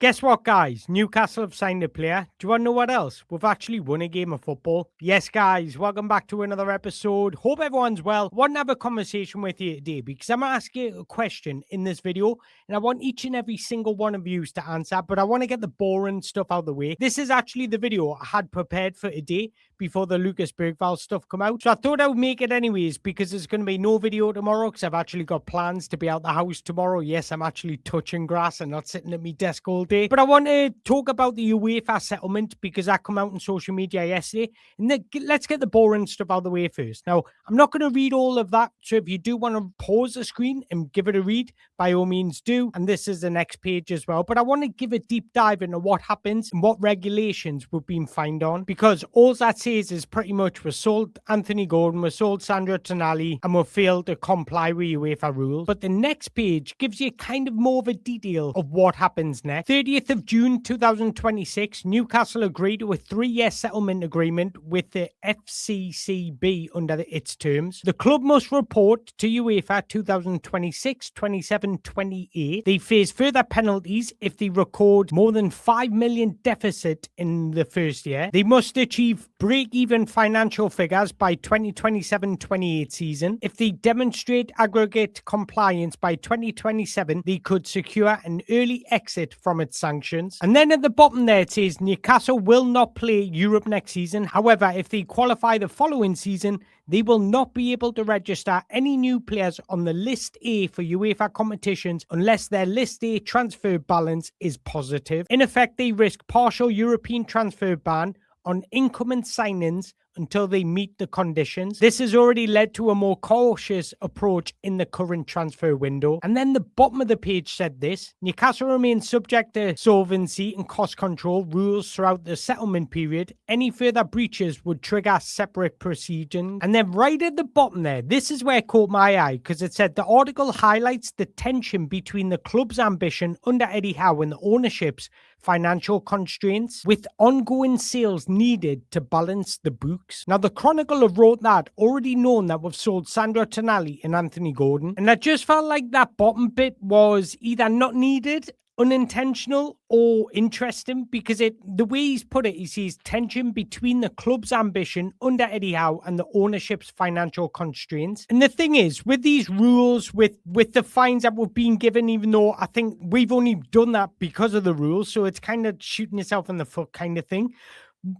Guess what, guys? Newcastle have signed a player. Do you want to know what else? We've actually won a game of football. Yes, guys, welcome back to another episode. Hope everyone's well. I want to have a conversation with you today because I'm going to ask you a question in this video, and I want each and every single one of you to answer, but I want to get the boring stuff out of the way. This is actually the video I had prepared for today before the Lucas Bergvall stuff come out. So I thought I would make it anyways because there's going to be no video tomorrow because I've actually got plans to be out the house tomorrow. Yes, I'm actually touching grass and not sitting at my desk all day. But I want to talk about the UEFA settlement because that come out on social media yesterday. And let's get the boring stuff out of the way first. Now, I'm not going to read all of that. So if you do want to pause the screen and give it a read, by all means do. And this is the next page as well. But I want to give a deep dive into what happens and what regulations we've been fined on. Because all that says is pretty much we sold Anthony Gordon, we sold Sandro Tonali, and we failed to comply with UEFA rules. But the next page gives you kind of more of a detail of what happens next. 30th of June 2026, Newcastle agreed to a 3-year settlement agreement with the FCCB under its terms. The club must report to UEFA 2026, 27, 28. They face further penalties if they record more than 5 million deficit in the first year. They must achieve break-even financial figures by 2027-28 season. If they demonstrate aggregate compliance by 2027, they could secure an early exit from its sanctions. And then at the bottom there it says Newcastle will not play Europe next season. However, if they qualify the following season, they will not be able to register any new players on the List A for UEFA competitions unless their List A transfer balance is positive. In effect, they risk partial European transfer ban on incoming signings until they meet the conditions. This has already led to a more cautious approach in the current transfer window. And then the bottom of the page said this: Newcastle remains subject to solvency and cost control rules throughout the settlement period. Any further breaches would trigger separate proceedings. And then right at the bottom there, this is where it caught my eye because it said the article highlights the tension between the club's ambition under Eddie Howe and the ownership's financial constraints, with ongoing sales needed to balance the books. Now, the Chronicle have wrote that, already known that we've sold Sandro Tonali and Anthony Gordon, and I just felt like that bottom bit was either not needed, unintentional, or interesting, because the way he's put it, he sees tension between the club's ambition under Eddie Howe and the ownership's financial constraints. And the thing is, with these rules, with the fines that we've been given, even though I think we've only done that because of the rules, so it's kind of shooting yourself in the foot kind of thing.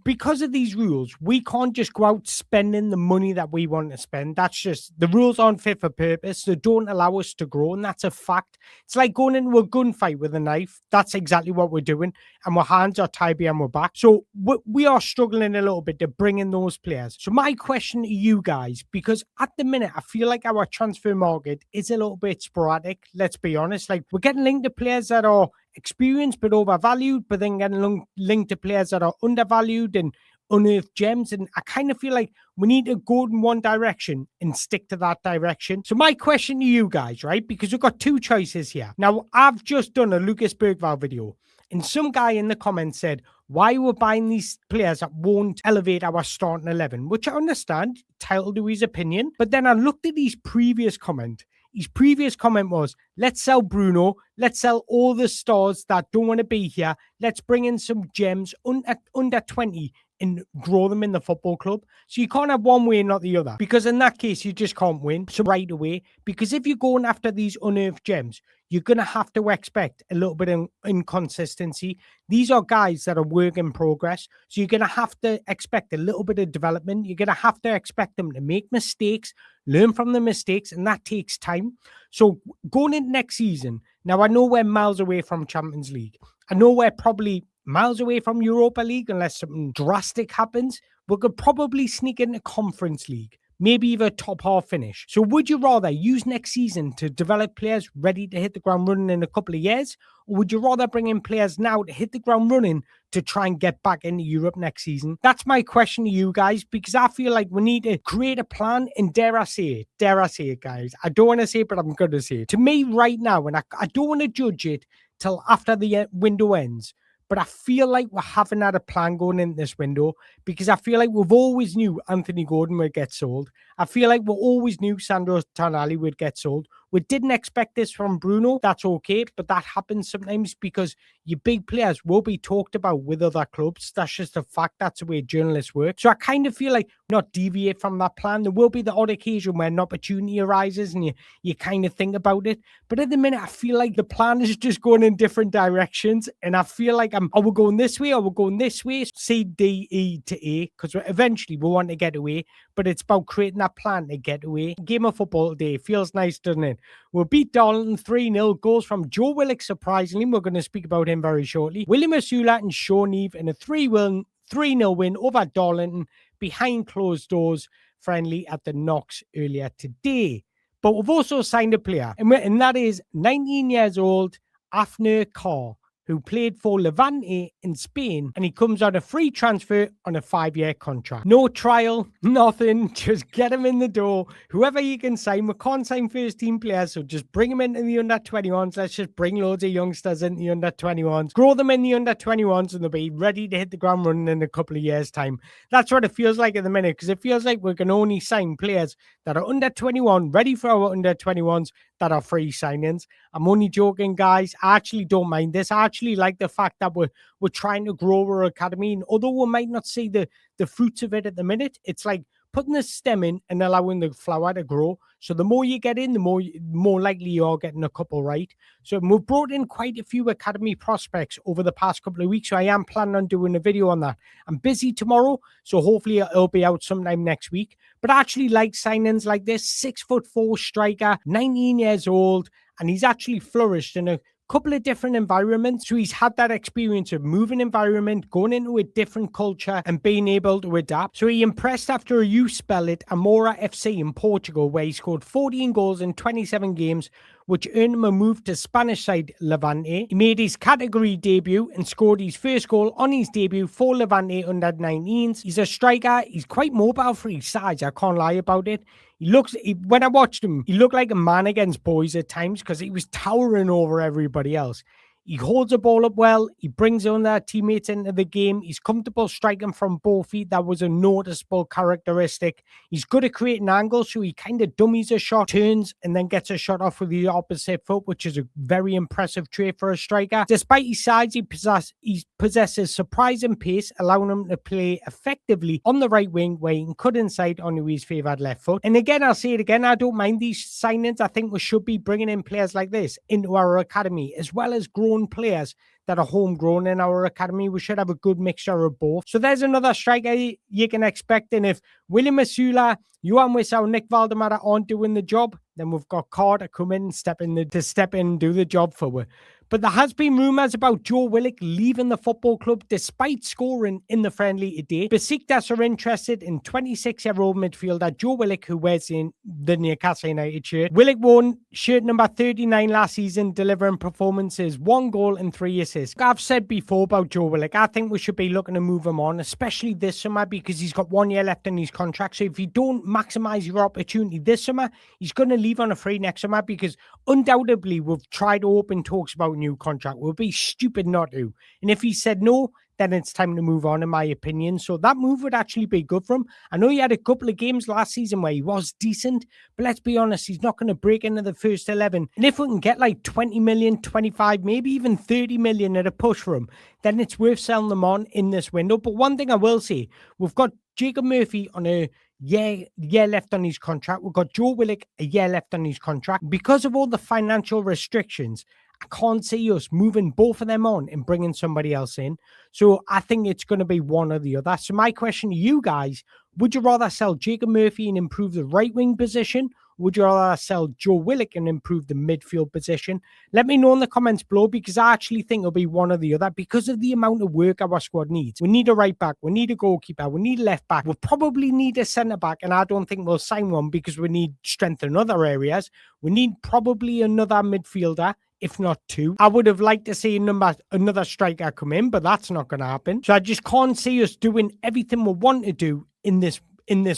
Because of these rules, we can't just go out spending the money that we want to spend. That's just, the rules aren't fit for purpose. They don't allow us to grow, and that's a fact. It's like going into a gunfight with a knife. That's exactly what we're doing, and our hands are tied behind our back. So we are struggling a little bit to bring in those players. So my question to you guys, because at the minute, I feel like our transfer market is a little bit sporadic. Let's be honest. Like, we're getting linked to players that are experienced but overvalued, but then getting linked to players that are undervalued and unearthed gems. And I kind of feel like we need to go in one direction and stick to that direction. So my question to you guys, right, because we've got two choices here. Now, I've just done a Lucas Bergvall video, and some guy in the comments said, why we're buying these players that won't elevate our starting 11, which I understand, titled to his opinion. But then I looked at his previous comment. His previous comment was, let's sell Bruno, let's sell all the stars that don't want to be here, let's bring in some gems under 20 and grow them in the football club. So you can't have one way and not the other, because in that case, you just can't win. So right away, because if you're going after these unearthed gems, you're going to have to expect a little bit of inconsistency. These are guys that are work in progress. So you're going to have to expect a little bit of development. You're going to have to expect them to make mistakes, learn from the mistakes, and that takes time. So going into next season, now I know we're miles away from Champions League. I know we're probably miles away from Europa League unless something drastic happens. We could probably sneak into Conference League, maybe even a top half finish. So would you rather use next season to develop players ready to hit the ground running in a couple of years? Or would you rather bring in players now to hit the ground running to try and get back into Europe next season? That's my question to you guys, because I feel like we need to create a plan, and dare I say it, guys. I don't want to say it, but I'm going to say it. To me right now, and I don't want to judge it till after the window ends, but I feel like we haven't had a plan going in this window, because I feel like we've always knew Anthony Gordon would get sold. I feel like we always knew Sandro Tonali would get sold. We didn't expect this from Bruno. That's okay, but that happens sometimes because your big players will be talked about with other clubs. That's just a fact. That's the way journalists work. So I kind of feel like not deviate from that plan. There will be the odd occasion where an opportunity arises and you kind of think about it. But at the minute, I feel like the plan is just going in different directions. And I feel like are we going this way or we're going this way? C, D, E to A, because eventually we want to get away. But it's about creating that plan to get away. Game of football today feels nice, doesn't it? We'll beat Darlington 3-0. Goals from Joe Willock, surprisingly. We're going to speak about him very shortly. William Masula and Sean Eve in a 3-0 win over Darlington behind closed doors friendly at the Knox earlier today. But we've also signed a player, and that is 19 years old, Afner Cá, who played for Levante in Spain, and he comes on a free transfer on a 5-year contract. No trial, nothing, just get him in the door. Whoever you can sign, we can't sign first team players, so just bring them into the under-21s. Let's just bring loads of youngsters into the under-21s, grow them in the under-21s, and they'll be ready to hit the ground running in a couple of years' time. That's what it feels like at the minute, because it feels like we can only sign players that are under-21, ready for our under-21s, that are free signings. I'm only joking, guys. I actually don't mind this. I actually like the fact that we're trying to grow our academy, and although we might not see the fruits of it at the minute, it's like putting the stem in and allowing the flower to grow. So the more you get in, the more likely you are getting a couple right. So we've brought in quite a few academy prospects over the past couple of weeks. So I am planning on doing a video on that. I'm busy tomorrow, so hopefully it'll be out sometime next week. But I actually like signings like this. 6'4" striker, 19 years old, and he's actually flourished in a couple of different environments. So he's had that experience of moving environment, going into a different culture and being able to adapt. So he impressed after a youth spell at Amora FC in Portugal, where he scored 14 goals in 27 games, which earned him a move to Spanish side Levante. He made his category debut and scored his first goal on his debut for Levante under 19s. He's a striker. He's quite mobile for his size. I can't lie about it. When I watched him, he looked like a man against boys at times because he was towering over everybody else. He holds the ball up well. He brings on their teammates into the game. He's comfortable striking from both feet. That was a noticeable characteristic. He's good at creating angles, so he kind of dummies a shot, turns, and then gets a shot off with the opposite foot, which is a very impressive trait for a striker. Despite his size, he possesses surprising pace, allowing him to play effectively on the right wing, where he can cut inside onto his favoured left foot. And again, I'll say it again, I don't mind these signings. I think we should be bringing in players like this into our academy, as well as growing players that are homegrown in our academy. We should have a good mixture of both. So there's another striker you can expect. And if William Masula, Johan Wissau, Nick Valdemara aren't doing the job, then we've got Carr to come in and step in and do the job for us. But there has been rumours about Joe Willock leaving the football club despite scoring in the friendly today. Besiktas are interested in 26-year-old midfielder Joe Willock, who wears the Newcastle United shirt. Willock won shirt number 39 last season, delivering performances, 1 goal and 3 assists. I've said before about Joe Willock, I think we should be looking to move him on, especially this summer, because he's got 1 year left in his contract. So if you don't maximise your opportunity this summer, he's going to leave on a free next summer, because undoubtedly we've tried to open talks about new contract. We'll be stupid not to. And if he said no, then it's time to move on, in my opinion. So that move would actually be good for him. I know he had a couple of games last season where he was decent, but let's be honest, he's not going to break into the first 11. And if we can get like 20 million, 25, maybe even 30 million at a push for him, then it's worth selling them on in this window. But one thing I will say, we've got Jacob Murphy on a year left on his contract. We've got Joe Willock a year left on his contract. Because of all the financial restrictions, I can't see us moving both of them on and bringing somebody else in. So I think it's going to be one or the other. So my question to you guys, would you rather sell Jacob Murphy and improve the right wing position? Would you rather sell Joe Willock and improve the midfield position? Let me know in the comments below, because I actually think it'll be one or the other because of the amount of work our squad needs. We need a right back. We need a goalkeeper. We need a left back. We'll probably need a centre back, and I don't think we'll sign one because we need strength in other areas. We need probably another midfielder, if not 2. I would have liked to see another striker come in, but that's not going to happen. So I just can't see us doing everything we want to do in this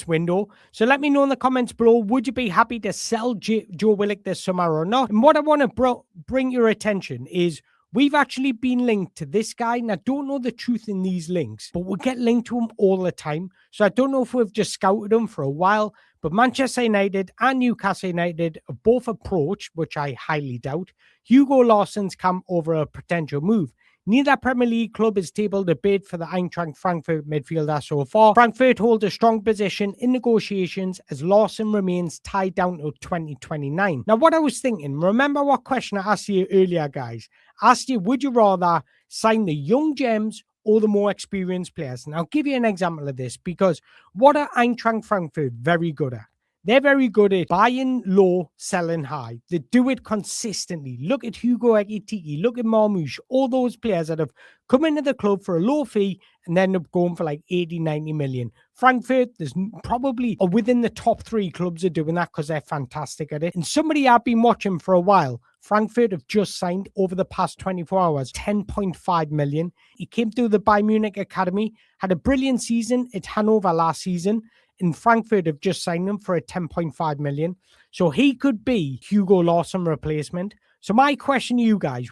window. So let me know in the comments below, would you be happy to sell Joe Willock this summer or not? And what I want to bring your attention is, We've actually been linked to this guy, and I don't know the truth in these links, but we get linked to him all the time. So I don't know if we've just scouted him for a while, but Manchester United and Newcastle United have both approached, which I highly doubt, Hugo Lawson's camp over a potential move. Neither Premier League club is tabled a bid for the Eintracht Frankfurt midfielder so far. Frankfurt hold a strong position in negotiations as Lawson remains tied down to 2029. Now, what I was thinking, remember what question I asked you earlier, guys? I asked you, would you rather sign the young gems or the more experienced players? And I'll give you an example of this, because what are Eintracht Frankfurt very good at? They're very good at buying low, selling high. They do it consistently. Look at Hugo Ekitike, look at Marmouche, all those players that have come into the club for a low fee and then up going for like 80, 90 million. Frankfurt, there's probably within the top 3 clubs are doing that because they're fantastic at it. And somebody I've been watching for a while, Frankfurt have just signed over the past 24 hours, 10.5 million. He came through the Bayern Munich Academy, had a brilliant season at Hanover last season. And Frankfurt have just signed him for a 10.5 million. So he could be Hugo Lawson replacement. So my question to you guys,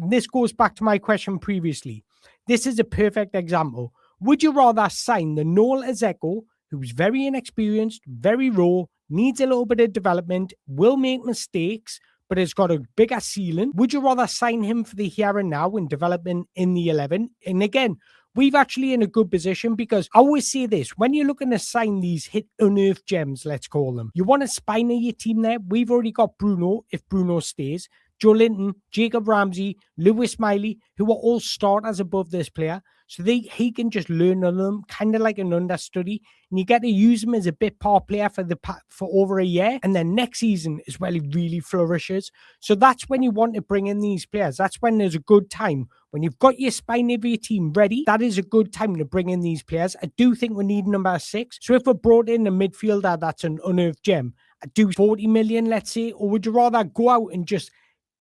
this goes back to my question previously. This is a perfect example. Would you rather sign the Noel Ezeko, who's very inexperienced, very raw, needs a little bit of development, will make mistakes, but has got a bigger ceiling? Would you rather sign him for the here and now and development in the 11? And again, we've actually in a good position, because I always say this, when you're looking to sign these unearthed gems, let's call them, you want a spine of your team there. We've already got Bruno, if Bruno stays, Joe Linton, Jacob Ramsey, Lewis Miley, who are all starters above this player. So he can just learn on them, kind of like an understudy. And you get to use him as a bit part player for over a year. And then next season is where he really flourishes. So that's when you want to bring in these players. That's when there's a good time. When you've got your spine of your team ready, that is a good time to bring in these players. I do think we need number 6. So if we brought in a midfielder that's an unearthed gem, I do 40 million, let's say, or would you rather go out and just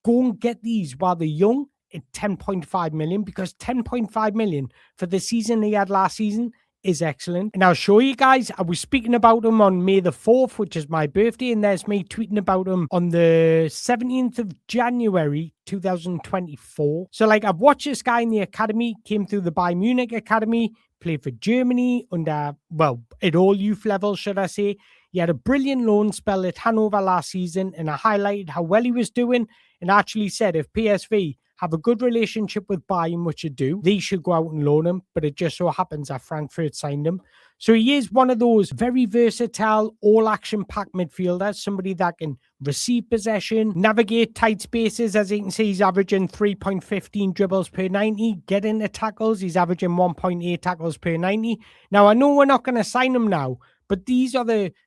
go and get these while they're young at 10.5 million? Because 10.5 million for the season he had last season is excellent. And I'll show you guys, I was speaking about him on May the 4th, which is my birthday, and there's me tweeting about him on the 17th of January 2024. So like, I've watched this guy in the academy, came through the Bayern Munich Academy, played for Germany under, well, at all youth levels, should I say. He had a brilliant loan spell at Hanover last season, and I highlighted how well he was doing and actually said if PSV have a good relationship with Bayern, which they do, they should go out and loan him. But it just so happens that Frankfurt signed him. So he is one of those very versatile, all-action-packed midfielders, somebody that can receive possession, navigate tight spaces. As you can see, he's averaging 3.15 dribbles per 90. Get into tackles, he's averaging 1.8 tackles per 90. Now, I know we're not going to sign him now, but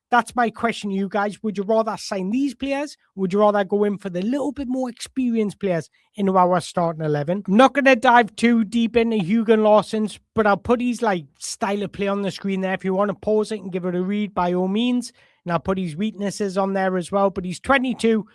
that's my question to you guys. Would you rather sign these players? Would you rather go in for the little bit more experienced players into our starting 11? I'm not going to dive too deep into Hugo Lawson's, but I'll put his like style of play on the screen there. If you want to pause it and give it a read, by all means. And I'll put his weaknesses on there as well. But he's 22.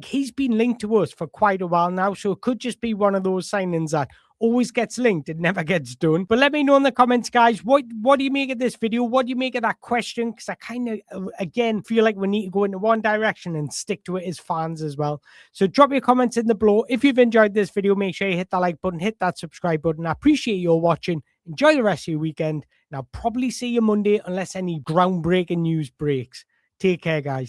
He's been linked to us for quite a while now. So it could just be one of those signings that always gets linked. It never gets done. But let me know in the comments, guys. What do you make of this video? What do you make of that question? Because I kind of, again, feel like we need to go into one direction and stick to it as fans as well. So drop your comments in the below. If you've enjoyed this video, make sure you hit that like button, hit that subscribe button. I appreciate you all watching. Enjoy the rest of your weekend. And I'll probably see you Monday unless any groundbreaking news breaks. Take care, guys.